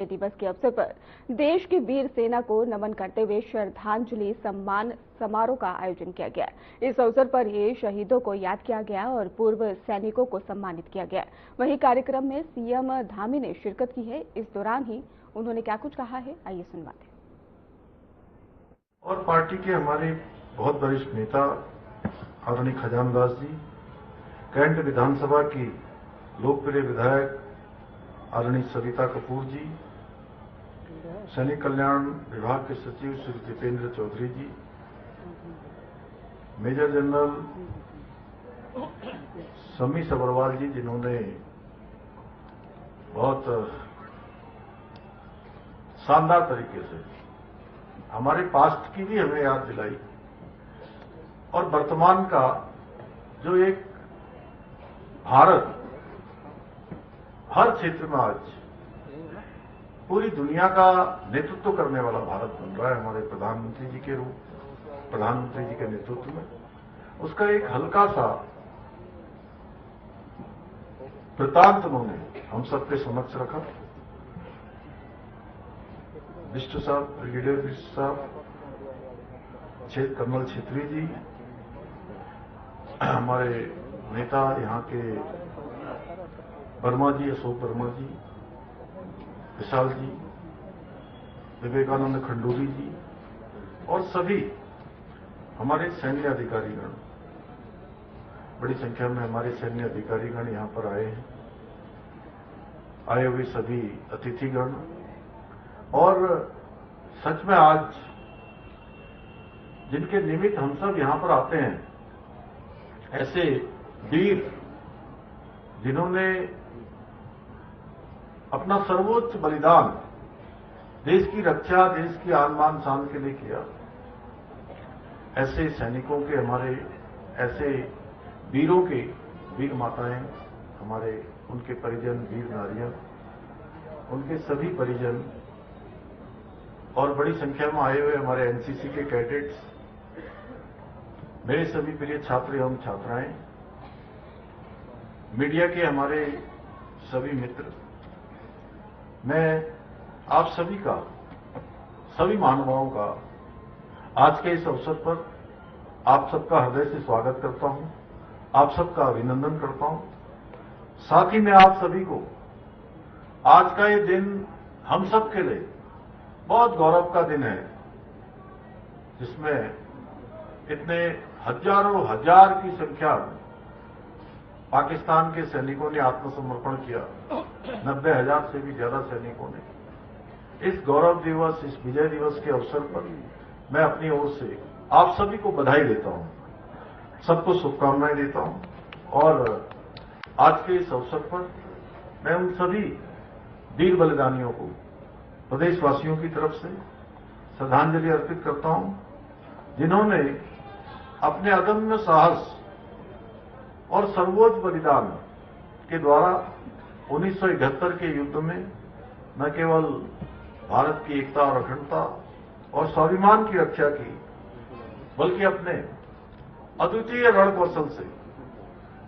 दिवस के अवसर पर देश की वीर सेना को नमन करते हुए श्रद्धांजलि सम्मान समारोह का आयोजन किया गया। इस अवसर पर ये शहीदों को याद किया गया और पूर्व सैनिकों को सम्मानित किया गया। वहीं कार्यक्रम में सीएम धामी ने शिरकत की है। इस दौरान ही उन्होंने क्या कुछ कहा है, आइए सुनवाते हैं। और पार्टी के हमारे बहुत वरिष्ठ नेता आदरणीय खजान दास जी, कैंट विधानसभा की लोकप्रिय विधायक आदरणीय सविता कपूर जी, सैनिक कल्याण विभाग के सचिव श्री दीपेंद्र चौधरी जी, मेजर जनरल समी सबरवाल जी, जिन्होंने बहुत शानदार तरीके से हमारे पास्ट की भी हमें याद दिलाई और वर्तमान का जो एक भारत हर क्षेत्र में आज पूरी दुनिया का नेतृत्व करने वाला भारत बन रहा है हमारे प्रधानमंत्री जी के नेतृत्व में, उसका एक हल्का सा वृत्तांत उन्होंने हम सबके समक्ष रखा। बिष्ट साहब, ब्रिगेडियर बिष्ट साहब, कर्नल छेत्री जी, हमारे नेता यहाँ के वर्मा जी, अशोक वर्मा जी, विशाल जी, विवेकानंद खंडूरी जी और सभी हमारे सैन्य अधिकारीगण, बड़ी संख्या में हमारे सैन्य अधिकारीगण यहां पर आए हैं, आए हुए सभी अतिथिगण, और सच में आज जिनके निमित्त हम सब यहां पर आते हैं, ऐसे वीर जिन्होंने अपना सर्वोच्च बलिदान देश की रक्षा, देश की आन बान शान के लिए किया, ऐसे सैनिकों के, हमारे ऐसे वीरों के, वीर माताएं, हमारे उनके परिजन, वीर नारियां, उनके सभी परिजन और बड़ी संख्या में आए हुए हमारे एनसीसी के कैडेट्स, मेरे सभी प्रिय छात्र एवं छात्राएं, मीडिया के हमारे सभी मित्र, मैं आप सभी का, सभी महानुभावों का आज के इस अवसर पर आप सबका हृदय से स्वागत करता हूं, आप सबका अभिनंदन करता हूं। साथ ही मैं आप सभी को आज का ये दिन हम सब के लिए बहुत गौरव का दिन है, जिसमें इतने हजारों हजार की संख्या में पाकिस्तान के सैनिकों ने आत्मसमर्पण किया। 90,000 से भी ज्यादा सैनिकों ने। इस गौरव दिवस, इस विजय दिवस के अवसर पर मैं अपनी ओर से आप सभी को बधाई देता हूं, सबको शुभकामनाएं देता हूं और आज के इस अवसर पर मैं उन सभी वीर बलिदानियों को प्रदेशवासियों की तरफ से श्रद्धांजलि अर्पित करता हूं, जिन्होंने अपने अदम्य साहस और सर्वोच्च बलिदान के द्वारा 1971 के युद्ध में न केवल भारत की एकता और अखंडता और स्वाभिमान की रक्षा की, बल्कि अपने अद्वितीय रण कौशल से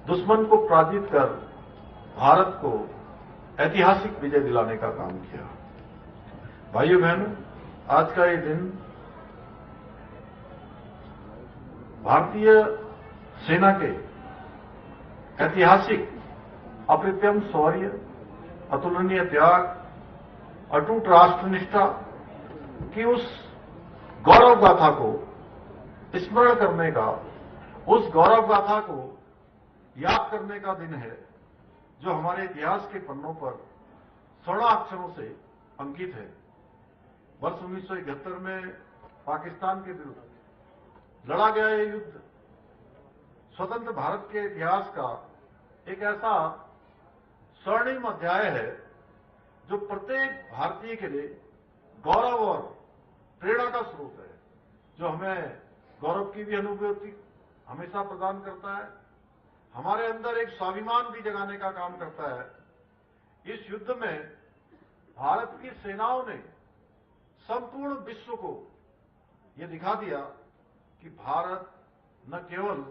दुश्मन को पराजित कर भारत को ऐतिहासिक विजय दिलाने का काम किया। भाइयों बहनों, आज का ये दिन भारतीय सेना के ऐतिहासिक अप्रतिम शौर्य, अतुलनीय त्याग, अटूट राष्ट्रनिष्ठा की उस गौरव गाथा को स्मरण करने का, उस गौरव गाथा को याद करने का दिन है, जो हमारे इतिहास के पन्नों पर स्वर्ण अक्षरों से अंकित है। वर्ष 1971 में पाकिस्तान के विरुद्ध लड़ा गया ये युद्ध स्वतंत्र भारत के इतिहास का एक ऐसा स्वर्णिम अध्याय है, जो प्रत्येक भारतीय के लिए गौरव और प्रेरणा का स्रोत है, जो हमें गौरव की भी अनुभूति हमेशा प्रदान करता है, हमारे अंदर एक स्वाभिमान भी जगाने का काम करता है। इस युद्ध में भारत की सेनाओं ने संपूर्ण विश्व को यह दिखा दिया कि भारत न केवल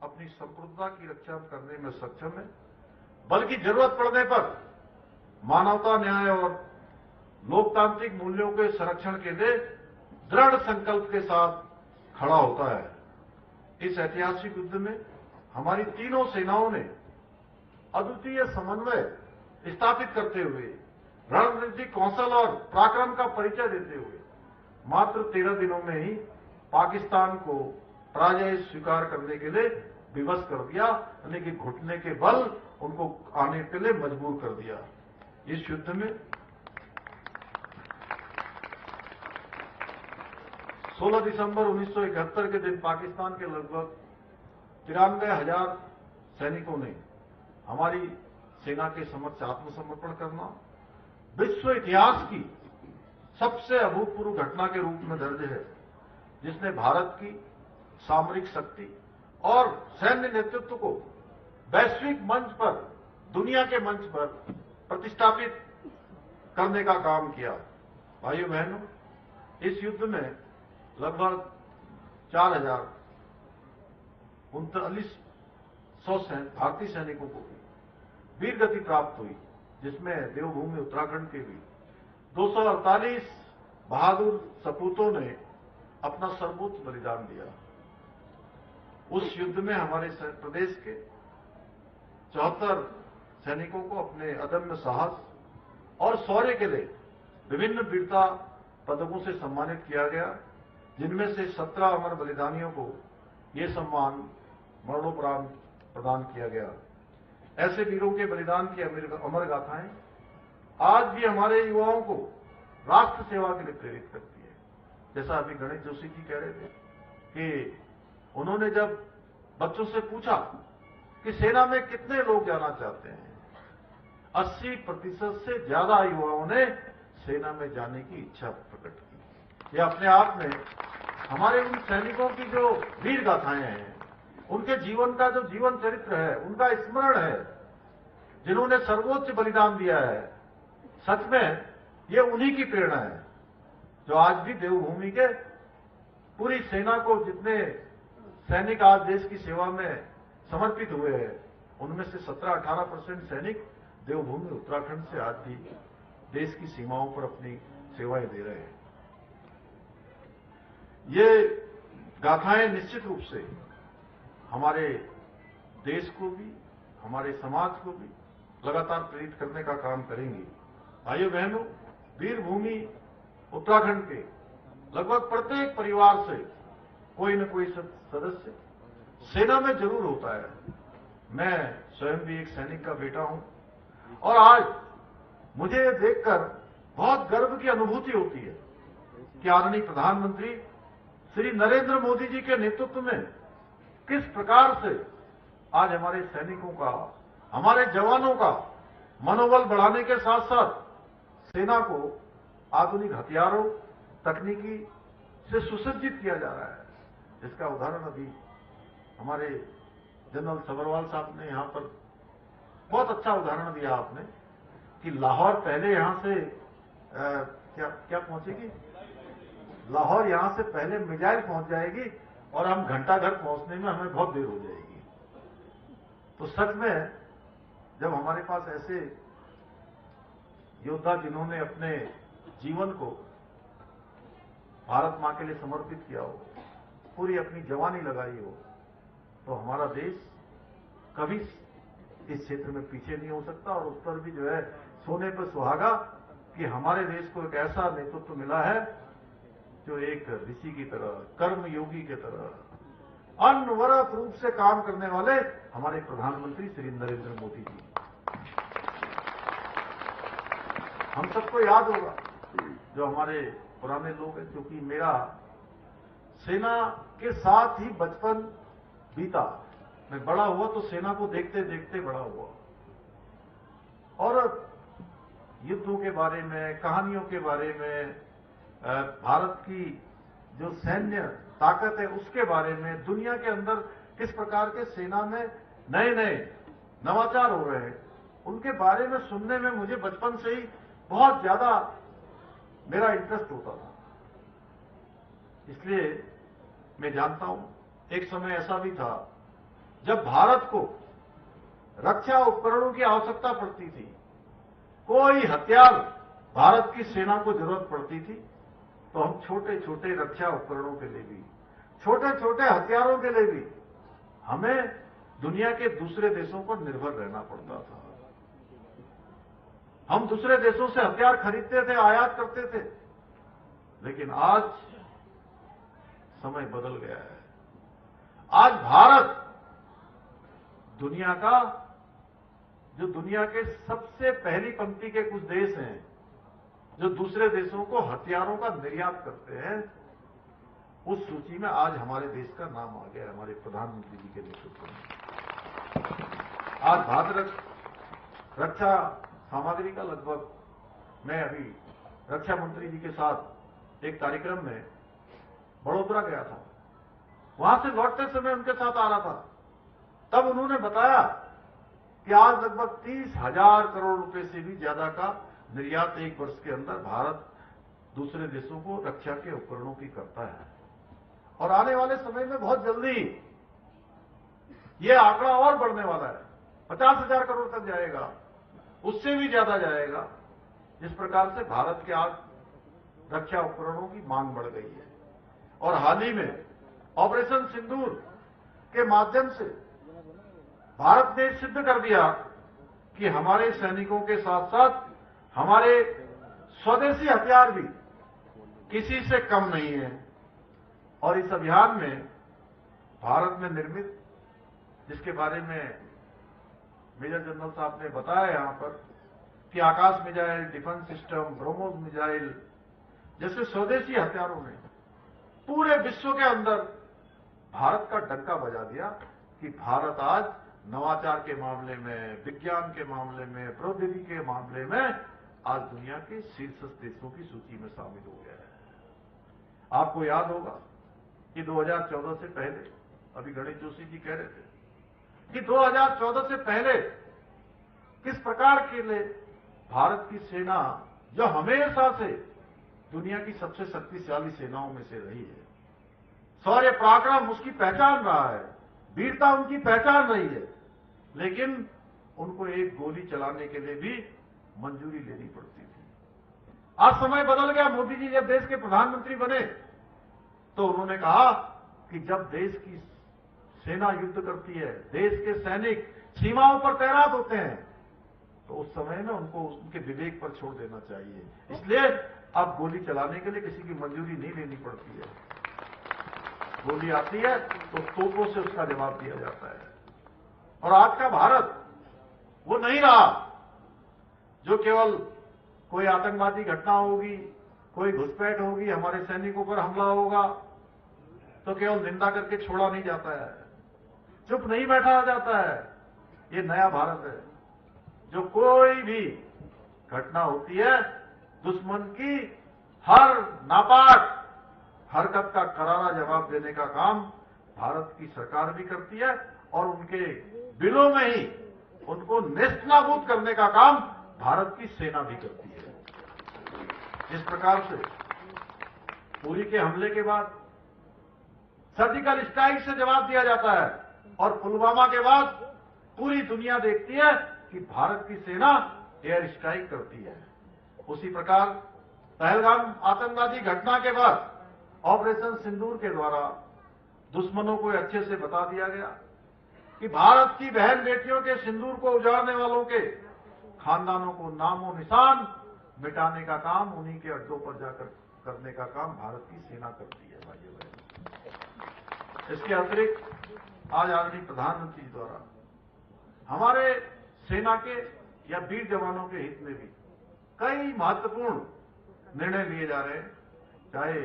अपनी संप्रभुता की रक्षा करने में सक्षम है, बल्कि जरूरत पड़ने पर मानवता, न्याय और लोकतांत्रिक मूल्यों के संरक्षण के लिए दृढ़ संकल्प के साथ खड़ा होता है। इस ऐतिहासिक युद्ध में हमारी तीनों सेनाओं ने अद्वितीय समन्वय स्थापित करते हुए रणनीतिक कौशल और पराक्रम का परिचय देते हुए मात्र 13 दिनों में ही पाकिस्तान को पराजय स्वीकार करने के लिए विवश कर दिया, यानी कि घुटने के बल उनको आने के लिए मजबूर कर दिया। इस युद्ध में 16 दिसंबर 1971 के दिन पाकिस्तान के लगभग 93,000 सैनिकों ने हमारी सेना के समक्ष आत्मसमर्पण करना विश्व इतिहास की सबसे अभूतपूर्व घटना के रूप में दर्ज है, जिसने भारत की सामरिक शक्ति और सैन्य नेतृत्व को वैश्विक मंच पर, दुनिया के मंच पर प्रतिष्ठापित करने का काम किया। भाइयों बहनों, इस युद्ध में लगभग 4,039 भारतीय सैनिकों को वीर गति प्राप्त हुई, जिसमें देवभूमि उत्तराखंड के भी 248 बहादुर सपूतों ने अपना सर्वोच्च बलिदान दिया। उस युद्ध में हमारे प्रदेश के 74 सैनिकों को अपने अदम्य साहस और शौर्य के लिए विभिन्न वीरता पदकों से सम्मानित किया गया, जिनमें से 17 अमर बलिदानियों को ये सम्मान मरणोपरांत प्रदान किया गया। ऐसे वीरों के बलिदान की अमर गाथाएं आज भी हमारे युवाओं को राष्ट्र सेवा के लिए प्रेरित करती है। जैसा अभी गणेश जोशी जी कह रहे थे कि उन्होंने जब बच्चों से पूछा कि सेना में कितने लोग जाना चाहते हैं, 80% से ज्यादा युवाओं ने सेना में जाने की इच्छा प्रकट की। यह अपने आप में हमारे उन सैनिकों की जो वीर गाथाएं हैं, उनके जीवन का जो जीवन चरित्र है, उनका स्मरण है, जिन्होंने सर्वोच्च बलिदान दिया है। सच में ये उन्हीं की प्रेरणा है जो आज भी देवभूमि के पूरी सेना को, जितने सैनिक आज देश की सेवा में समर्पित हुए हैं, उनमें से 17-18% सैनिक देवभूमि उत्तराखंड से आज भी देश की सीमाओं पर अपनी सेवाएं दे रहे हैं। ये गाथाएं निश्चित रूप से हमारे देश को भी, हमारे समाज को भी लगातार प्रेरित करने का काम करेंगी। भाइयों बहनों, वीरभूमि उत्तराखंड के लगभग प्रत्येक परिवार से कोई न कोई सदस्य सेना में जरूर होता है। मैं स्वयं भी एक सैनिक का बेटा हूं और आज मुझे यह देखकर बहुत गर्व की अनुभूति होती है कि आदरणीय प्रधानमंत्री श्री नरेंद्र मोदी जी के नेतृत्व में किस प्रकार से आज हमारे सैनिकों का, हमारे जवानों का मनोबल बढ़ाने के साथ साथ सेना को आधुनिक हथियारों, तकनीकी से सुसज्जित किया जा रहा है। इसका उदाहरण अभी हमारे जनरल सभरवाल साहब ने यहां पर बहुत अच्छा उदाहरण दिया आपने कि लाहौर पहले यहां से क्या पहुंचेगी, लाहौर यहां से पहले मिसाइल पहुंच जाएगी और हम घंटा घर पहुंचने में हमें बहुत देर हो जाएगी। तो सच में जब हमारे पास ऐसे योद्धा जिन्होंने अपने जीवन को भारत मां के लिए समर्पित किया हो, पूरी अपनी जवानी लगाई हो, तो हमारा देश कभी इस क्षेत्र में पीछे नहीं हो सकता। और उस पर भी जो है सोने पर सुहागा कि हमारे देश को एक ऐसा नेतृत्व मिला है जो एक ऋषि की तरह, कर्म योगी की तरह अनवरत रूप से काम करने वाले हमारे प्रधानमंत्री श्री नरेंद्र मोदी जी। हम सबको याद होगा जो हमारे पुराने लोग हैं, क्योंकि मेरा सेना के साथ ही बचपन बीता। मैं बड़ा हुआ तो सेना को देखते देखते बड़ा हुआ और युद्धों के बारे में, कहानियों के बारे में, भारत की जो सैन्य ताकत है उसके बारे में, दुनिया के अंदर किस प्रकार के सेना में नए नए नवाचार हो रहे हैं, उनके बारे में सुनने में मुझे बचपन से ही बहुत ज्यादा मेरा इंटरेस्ट होता था। इसलिए मैं जानता हूं एक समय ऐसा भी था जब भारत को रक्षा उपकरणों की आवश्यकता पड़ती थी। कोई हथियार भारत की सेना को जरूरत पड़ती थी तो हम छोटे छोटे रक्षा उपकरणों के लिए भी, छोटे छोटे हथियारों के लिए भी हमें दुनिया के दूसरे देशों पर निर्भर रहना पड़ता था। हम दूसरे देशों से हथियार खरीदते थे, आयात करते थे। लेकिन आज समय बदल गया है। आज भारत दुनिया का, जो दुनिया के सबसे पहली पंक्ति के कुछ देश हैं जो दूसरे देशों को हथियारों का निर्यात करते हैं, उस सूची में आज हमारे देश का नाम आ गया, हमारे प्रधानमंत्री जी के नेतृत्व में। आज भारत रक्षा सामग्री का लगभग, मैं अभी रक्षा मंत्री जी के साथ एक कार्यक्रम में बड़ोदरा गया था, वहां से लौटते समय उनके साथ आ रहा था, तब उन्होंने बताया कि आज लगभग 30,000 करोड़ रुपए से भी ज्यादा का निर्यात एक वर्ष के अंदर भारत दूसरे देशों को रक्षा के उपकरणों की करता है। और आने वाले समय में बहुत जल्दी ये आंकड़ा और बढ़ने वाला है, 50,000 करोड़ तक जाएगा, उससे भी ज्यादा जाएगा। जिस प्रकार से भारत के आज रक्षा उपकरणों की मांग बढ़ गई है। और हाल ही में ऑपरेशन सिंदूर के माध्यम से भारत ने सिद्ध कर दिया कि हमारे सैनिकों के साथ साथ हमारे स्वदेशी हथियार भी किसी से कम नहीं है। और इस अभियान में भारत में निर्मित, जिसके बारे में मेजर जनरल साहब ने बताया यहां पर, कि Akash missile, defence system, BrahMos missile जैसे स्वदेशी हथियारों ने पूरे विश्व के अंदर भारत का डंका बजा दिया कि भारत आज नवाचार के मामले में, विज्ञान के मामले में, प्रौद्योगिकी के मामले में आज दुनिया के शीर्ष देशों की सूची में शामिल हो गया है। आपको याद होगा कि 2014 से पहले, अभी गणेश जोशी जी कह रहे थे कि 2014 से पहले किस प्रकार के लिए भारत की सेना, जो हमेशा से दुनिया की सबसे शक्तिशाली सेनाओं में से रही है, शौर्य पराक्रम उसकी पहचान रहा है, वीरता उनकी पहचान रही है, लेकिन उनको एक गोली चलाने के लिए भी मंजूरी लेनी पड़ती थी। आज समय बदल गया। मोदी जी जब देश के प्रधानमंत्री बने तो उन्होंने कहा कि जब देश की सेना युद्ध करती है, देश के सैनिक सीमाओं पर तैनात होते हैं, तो उस समय में उनको उनके विवेक पर छोड़ देना चाहिए। इसलिए अब गोली चलाने के लिए किसी की मंजूरी नहीं लेनी पड़ती है। गोली आती है तो तोपों से उसका जवाब दिया जाता है। और आज का भारत वो नहीं रहा जो केवल कोई आतंकवादी घटना होगी, कोई घुसपैठ होगी, हमारे सैनिकों पर हमला होगा तो केवल निंदा करके छोड़ा नहीं जाता है, चुप नहीं बैठा जाता है। ये नया भारत है जो कोई भी घटना होती है, दुश्मन की हर नापाक हरकत का करारा जवाब देने का काम भारत की सरकार भी करती है और उनके बिलों में ही उनको नेस्तनाबूद करने का काम भारत की सेना भी करती है। जिस प्रकार से पुरी के हमले के बाद सर्जिकल स्ट्राइक से जवाब दिया जाता है और पुलवामा के बाद पूरी दुनिया देखती है कि भारत की सेना एयर स्ट्राइक करती है, उसी प्रकार पहलगाम आतंकवादी घटना के बाद ऑपरेशन सिंदूर के द्वारा दुश्मनों को अच्छे से बता दिया गया कि भारत की बहन बेटियों के सिंदूर को उजाड़ने वालों के खानदानों को नामो निशान मिटाने का काम, उन्हीं के अड्डों पर जाकर करने का काम भारत की सेना करती है। भाइयों बहनों, इसके अतिरिक्त आज आदरणीय प्रधानमंत्री द्वारा हमारे सेना के या वीर जवानों के हित में भी कई महत्वपूर्ण निर्णय लिए जा रहे हैं। चाहे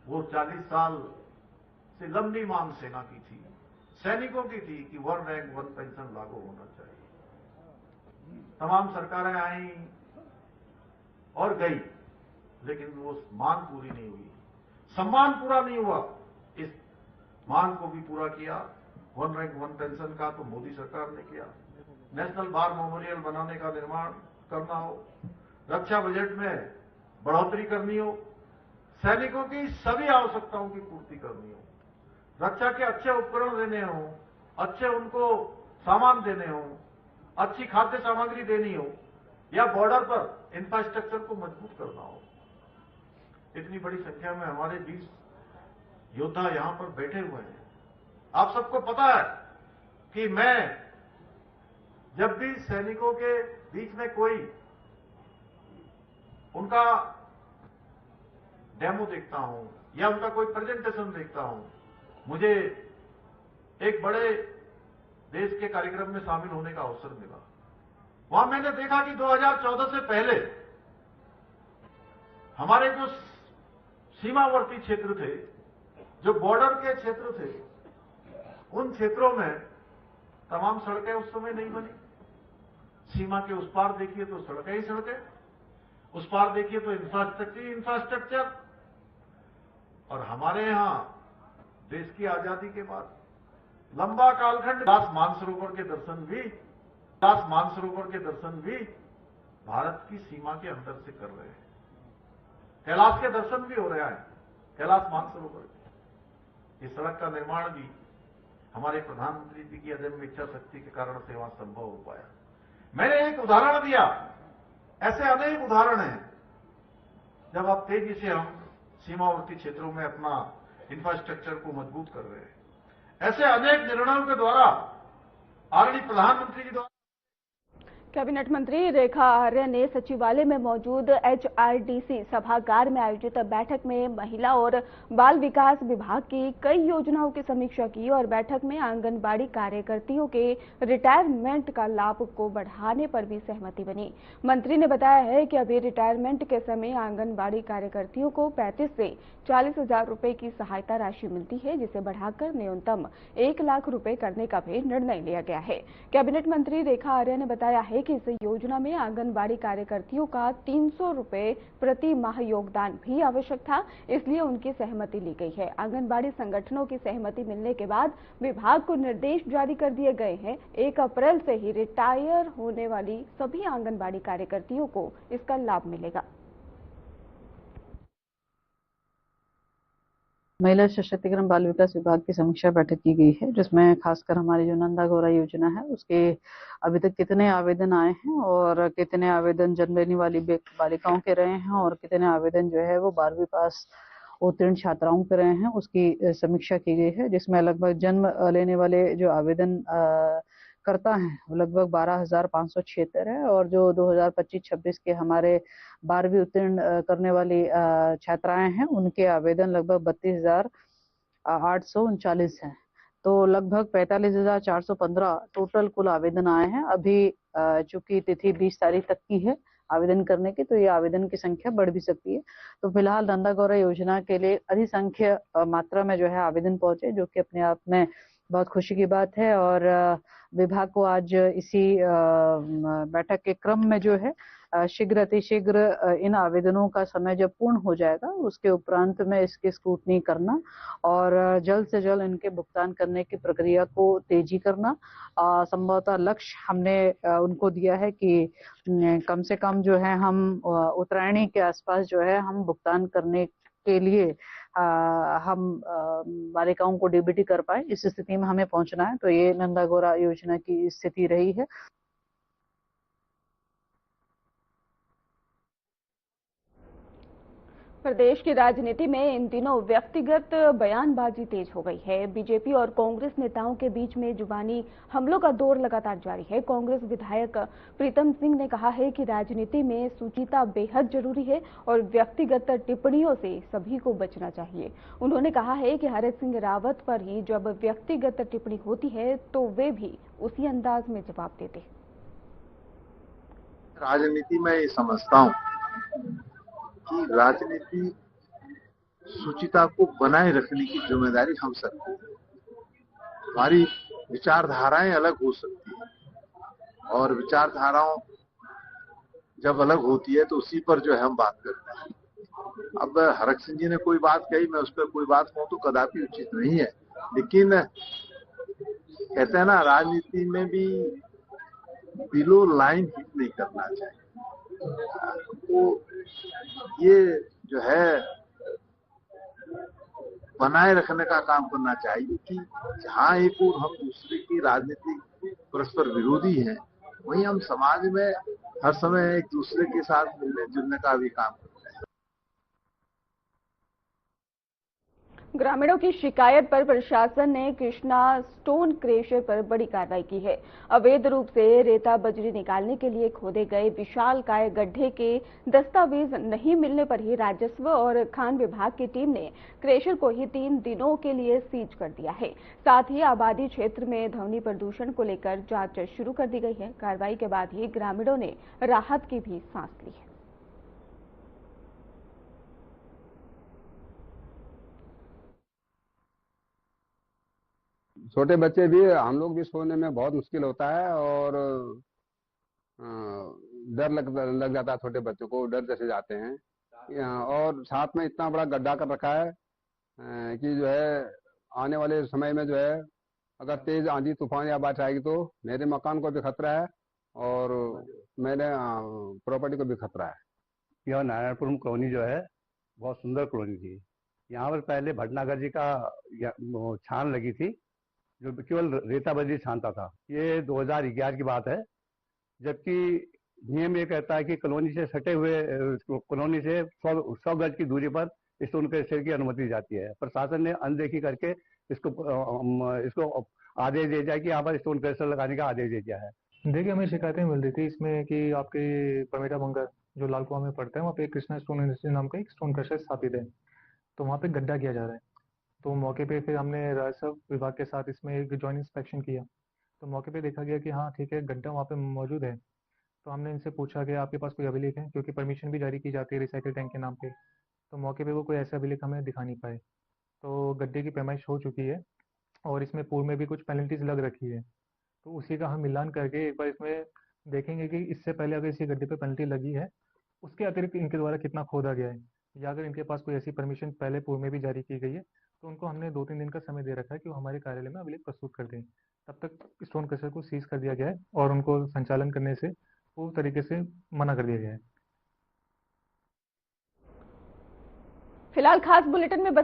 वो 40 साल से लंबी मांग सेना की थी, सैनिकों की थी कि 1 रैंक 1 पेंशन लागू होना चाहिए। तमाम सरकारें आई और गई, लेकिन वो मांग पूरी नहीं हुई, सम्मान पूरा नहीं हुआ। इस मांग को भी पूरा किया। 1 रैंक 1 पेंशन का तो मोदी सरकार ने किया। नेशनल वार मेमोरियल बनाने का निर्माण करना हो, रक्षा बजट में बढ़ोतरी करनी हो, सैनिकों की सभी आवश्यकताओं की पूर्ति करनी हो, रक्षा के अच्छे उपकरण देने हो, अच्छे उनको सामान देने हो, अच्छी खाद्य सामग्री देनी हो, या बॉर्डर पर इंफ्रास्ट्रक्चर को मजबूत करना हो। इतनी बड़ी संख्या में हमारे 20 योद्धा यहां पर बैठे हुए हैं। आप सबको पता है कि मैं जब भी सैनिकों के बीच में कोई उनका डेमो देखता हूं या उनका कोई प्रेजेंटेशन देखता हूं, मुझे एक बड़े देश के कार्यक्रम में शामिल होने का अवसर मिला। वहां मैंने देखा कि 2014 से पहले हमारे जो सीमावर्ती क्षेत्र थे, जो बॉर्डर के क्षेत्र थे, उन क्षेत्रों में तमाम सड़कें उस समय नहीं बनी। सीमा के उस पार देखिए तो सड़कें ही सड़कें, उस पार देखिए तो इंफ्रास्ट्रक्चर। और हमारे यहां देश की आजादी के बाद लंबा कालखंड कैलाश मानसरोवर के दर्शन भी भारत की सीमा के अंदर से कर रहे हैं। कैलाश के दर्शन भी हो रहा है, कैलाश मानसरोवर। इस सड़क का निर्माण भी हमारे प्रधानमंत्री जी की अदम्य इच्छा शक्ति के कारण से वहां संभव हो पाया। मैंने एक उदाहरण दिया, ऐसे अनेक उदाहरण हैं। जब आप तेजी से हम सीमावर्ती क्षेत्रों में अपना इंफ्रास्ट्रक्चर को मजबूत कर रहे हैं, ऐसे अनेक निर्णयों के द्वारा आदरणीय प्रधानमंत्री जी द्वारा। कैबिनेट मंत्री रेखा आर्य ने सचिवालय में मौजूद HRDC सभागार में आयोजित बैठक में महिला और बाल विकास विभाग की कई योजनाओं की समीक्षा की और बैठक में आंगनबाड़ी कार्यकर्तियों के रिटायरमेंट का लाभ को बढ़ाने पर भी सहमति बनी। मंत्री ने बताया है कि अभी रिटायरमेंट के समय आंगनबाड़ी कार्यकर्तियों को 35 से 40 हजार रुपए की सहायता राशि मिलती है, जिसे बढ़ाकर न्यूनतम 1 लाख रुपए करने का भी निर्णय लिया गया है। कैबिनेट मंत्री रेखा आर्य ने बताया है कि इस योजना में आंगनबाड़ी कार्यकर्तियों का 300 रुपए प्रति माह योगदान भी आवश्यक था, इसलिए उनकी सहमति ली गई है। आंगनबाड़ी संगठनों की सहमति मिलने के बाद विभाग को निर्देश जारी कर दिए गए हैं। 1 अप्रैल से ही रिटायर होने वाली सभी आंगनबाड़ी कार्यकर्तियों को इसका लाभ मिलेगा। महिला सशक्तिकरण बाल विकास विभाग की समीक्षा बैठक की गई है, जिसमें खासकर हमारी जो नंदा गौरा योजना है उसके अभी तक कितने आवेदन आए हैं और कितने आवेदन जन्म लेने वाली बालिकाओं के रहे हैं और कितने आवेदन जो है वो 12वीं पास उत्तीर्ण छात्राओं के रहे हैं, उसकी समीक्षा की गई है। जिसमें लगभग जन्म लेने वाले जो आवेदन करता है वो लगभग 12,576 है और जो 2025-26 के हमारे 12वीं उत्तीर्ण करने वाली छात्राएं हैं उनके आवेदन लगभग 32,839 हैं। तो लगभग 45,415 टोटल कुल आवेदन आए हैं। अभी चूंकि तिथि 20 तारीख तक की है आवेदन करने की, तो ये आवेदन की संख्या बढ़ भी सकती है। तो फिलहाल नंदा गौरा योजना के लिए अधिसंख्य मात्रा में जो है आवेदन पहुंचे, जो कि अपने आप में बहुत खुशी की बात है। और विभाग को आज इसी बैठक के क्रम में जो है शीघ्र अतिशीघ्र इन आवेदनों का समय जब पूर्ण हो जाएगा उसके उपरांत में इसकी स्क्रूटनी करना और जल्द से जल्द इनके भुगतान करने की प्रक्रिया को तेजी करना। संभवतः लक्ष्य हमने उनको दिया है कि कम से कम जो है हम उत्तरायणी के आसपास जो है हम भुगतान करने के लिए हम बालिकाओं को डीबीटी कर पाए, इस स्थिति में हमें पहुंचना है। तो ये नंदा गौरा योजना की स्थिति रही है। प्रदेश की राजनीति में इन दिनों व्यक्तिगत बयानबाजी तेज हो गई है। बीजेपी और कांग्रेस नेताओं के बीच में जुबानी हमलों का दौर लगातार जारी है। कांग्रेस विधायक प्रीतम सिंह ने कहा है कि राजनीति में शुचिता बेहद जरूरी है और व्यक्तिगत टिप्पणियों से सभी को बचना चाहिए। उन्होंने कहा है कि हरीश सिंह रावत पर ही जब व्यक्तिगत टिप्पणी होती है तो वे भी उसी अंदाज में जवाब देते। राजनीति में ये समझता हूँ कि राजनीति शुचिता को बनाए रखने की जिम्मेदारी हम सबकी है। हमारी विचारधाराएं अलग हो सकती है और विचारधाराओं जब अलग होती है तो उसी पर जो है हम बात करते हैं। अब हरक सिंह जी ने कोई बात कही, मैं उस पर कोई बात कहूं तो कदापि उचित नहीं है, लेकिन कहते हैं ना राजनीति में भी बिलो लाइन हिट नहीं करना चाहिए। तो ये जो है बनाए रखने का काम करना चाहिए कि जहाँ एक और हम दूसरे की राजनीति परस्पर विरोधी हैं, वहीं हम समाज में हर समय एक दूसरे के साथ मिलने जुलने का भी काम करते हैं। ग्रामीणों की शिकायत पर प्रशासन ने कृष्णा स्टोन क्रेशर पर बड़ी कार्रवाई की है। अवैध रूप से रेता बजरी निकालने के लिए खोदे गए विशालकाय गड्ढे के दस्तावेज नहीं मिलने पर ही राजस्व और खान विभाग की टीम ने क्रेशर को ही 3 दिनों के लिए सीज कर दिया है। साथ ही आबादी क्षेत्र में ध्वनि प्रदूषण को लेकर जांच शुरू कर दी गई है। कार्रवाई के बाद ही ग्रामीणों ने राहत की भी सांस ली है। छोटे बच्चे भी, हम लोग भी सोने में बहुत मुश्किल होता है और अ, डर लग जाता है। छोटे बच्चों को डर जैसे जाते हैं। और साथ में इतना बड़ा गड्ढा कर रखा है कि जो है आने वाले समय में जो है अगर तेज आंधी तूफान या बारिश आएगी तो मेरे मकान को भी खतरा है और मेरे प्रॉपर्टी को भी खतरा है। यह नारायणपुरम कॉलोनी जो है बहुत सुंदर कॉलोनी थी। यहाँ पर पहले भटनागर जी का वो छान लगी थी, जो केवल रेता बजरी छानता था। ये 2011 की बात है, जबकि नियम ये कहता है कि कॉलोनी से सटे हुए कॉलोनी से 100 गज की दूरी पर स्टोन क्रशर की अनुमति दी जाती है। प्रशासन ने अनदेखी करके इसको आदेश दे दिया कि यहाँ पर स्टोन क्रशर लगाने का आदेश दे दिया है। देखिए, हमें शिकायतें मिल रही थी इसमें कि आपके परमेटा बंगर जो लाल कुआं में पड़ता है, वहाँ पे कृष्णा स्टोन इंडस्ट्री नाम का एक स्टोन क्रशर स्थापित है, तो वहाँ पे गड्ढा किया जा रहा है। तो मौके पे फिर हमने राजस्व विभाग के साथ इसमें एक जॉइंट इंस्पेक्शन किया, तो मौके पे देखा गया कि हाँ ठीक है, गड्ढा वहाँ पे मौजूद है। तो हमने इनसे पूछा कि आपके पास कोई अभिलेख है, क्योंकि परमिशन भी जारी की जाती है रिसाइकिल टैंक के नाम पे। तो मौके पे वो कोई ऐसा अभिलेख हमें दिखा नहीं पाए। तो गड्ढे की पैमाइश हो चुकी है और इसमें पूर्व में भी कुछ पेनल्टीज लग रखी है, तो उसी का हम मिलान करके एक बार इसमें देखेंगे कि इससे पहले अगर इसी गड्ढे पे पेनल्टी लगी है, उसके अतिरिक्त इनके द्वारा कितना खोदा गया है, या अगर इनके पास कोई ऐसी परमिशन पहले पूर्व में भी जारी की गई है, तो उनको हमने 2-3 दिन का समय दे रखा है कि वो हमारे कार्यालय में अभिलेख प्रस्तुत कर दें। तब तक स्टोन क्रशर को सीज कर दिया गया है और उनको संचालन करने से पूर्ण तरीके से मना कर दिया गया है। फिलहाल खास बुलेटिन में बस